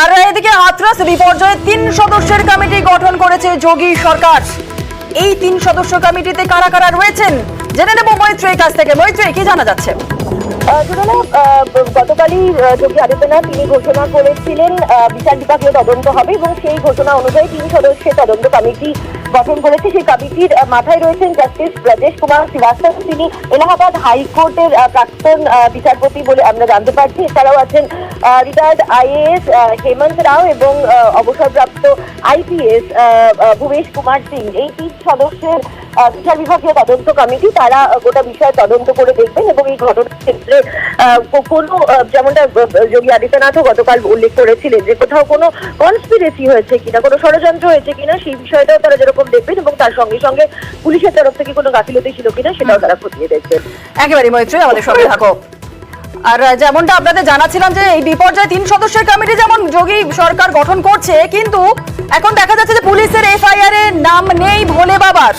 আর এদিকে হাতরাস বিপর্যয়ে 3 সদস্যের কমিটি গঠন করেছে যোগী সরকার। এই 3 সদস্য কমিটিতে কারা কারা রয়েছেন জেনে নেব মৈত্রীর কাছ থেকে। মৈত্রী, কি জানা যাচ্ছে? গতকালই যোগী আদিত্যনাথ তিনি ঘোষণা করেছিলেন বিচার বিভাগীয় তদন্ত হবে এবং সেই ঘোষণা অনুযায়ী 3 সদস্যের তদন্ত কমিটি গঠন করেছে। সেই কমিটির মাথায় রয়েছেন জাস্টিস ব্রজেশ কুমার শ্রীবাস্তব, তিনি এলাহাবাদ হাইকোর্টের প্রাক্তন বিচারপতি বলে আমরা জানতে পারছি। এছাড়াও আছেন রিটায়ার্ড আইএএস হেমন্ত রাও এবং অবসরপ্রাপ্ত আইপিএস ভুবেশ কুমার সিং। এই 3 সদস্যের বিচার বিভাগীয় তদন্ত কমিটি তারা গোটা বিষয় তদন্ত করে দেখবেন এবং এই ঘটনার ক্ষেত্রে কোনো যেমনটা যোগী আদিত্যনাথও গতকাল উল্লেখ করেছিলেন যে কোথাও কোনো কনস্পিরেসি হয়েছে কিনা, কোনো ষড়যন্ত্র হয়েছে কিনা সেই বিষয়টাও তারা যেরকম দেখবেন এবং তার সঙ্গে সঙ্গে পুলিশের তরফ থেকে কোনো গাফিলতি ছিল কিনা সেটাও তারা খতিয়ে দেখবেন। একেবারে মৈত্রী, আমাদের সঙ্গে থাকো। আর যেমনটা আপনাদের জানাচ্ছিলাম যে এই বিপর্যয় 3 সদস্যের কমিটি যেমন যোগী সরকার গঠন করছে, কিন্তু এখন দেখা যাচ্ছে যে পুলিশের এফআইআর এ নাম নেই ভোলে বাবার।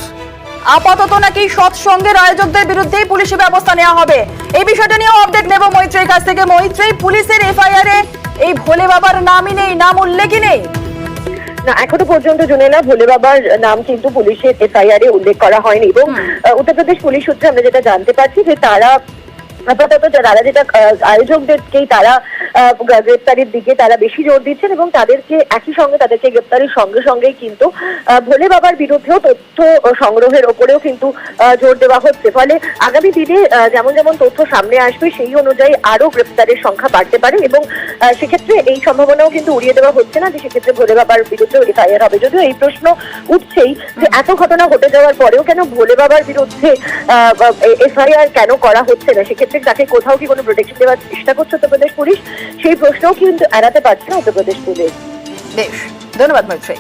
আপাতত নাকি সৎসঙ্গের আয়োজকদের বিরুদ্ধেই পুলিশি ব্যবস্থা নেওয়া হবে। এই বিষয়টা নিয়েও আপডেট নেব মৈত্রীর কাছ থেকে। মৈত্রী, পুলিশের এফআইআর এ এই ভোলে বাবার নামই নেই, নাম উল্লেখই নেই। না, এখনো পর্যন্ত জুনে না ভোলে বাবার নাম কিন্তু পুলিশের এফআইআর এ উল্লেখ করা হয়নি এবং উত্তরপ্রদেশ পুলিশ সূত্রে আমরা যেটা জানতে পারছি যে তারা আপাতত যারা যেটা আয়োজকদেরকেই তারা গ্রেপ্তারের দিকে তারা বেশি জোর দিচ্ছেন এবং তাদেরকে একই সঙ্গে তাদেরকে গ্রেপ্তারের সঙ্গে সঙ্গেই কিন্তু ভোলে বাবার বিরুদ্ধেও তথ্য সংগ্রহের ওপরেও কিন্তু জোর দেওয়া হচ্ছে। ফলে আগামী দিনে যেমন যেমন তথ্য সামনে আসবে সেই অনুযায়ী আরো গ্রেপ্তারের সংখ্যা বাড়তে পারে এবং সেক্ষেত্রে এই সম্ভাবনাও কিন্তু উড়িয়ে দেওয়া হচ্ছে না যে সেক্ষেত্রে ভোলে বাবার বিরুদ্ধে এফআইআর হবে। যদিও এই প্রশ্ন উঠছেই যে এত ঘটনা ঘটে যাওয়ার পরেও কেন ভোলে বাবার বিরুদ্ধে এফআইআর কেন করা হচ্ছে না, সেক্ষেত্রে তাকে কোথাও কি কোনো প্রোটেকশন দেওয়ার চেষ্টা করছে উত্তরপ্রদেশ পুলিশ, সেই প্রশ্নও কিন্তু এড়াতে পারছে না উত্তরপ্রদেশ পুলিশ। বেশ, ধন্যবাদ মৈত্রী।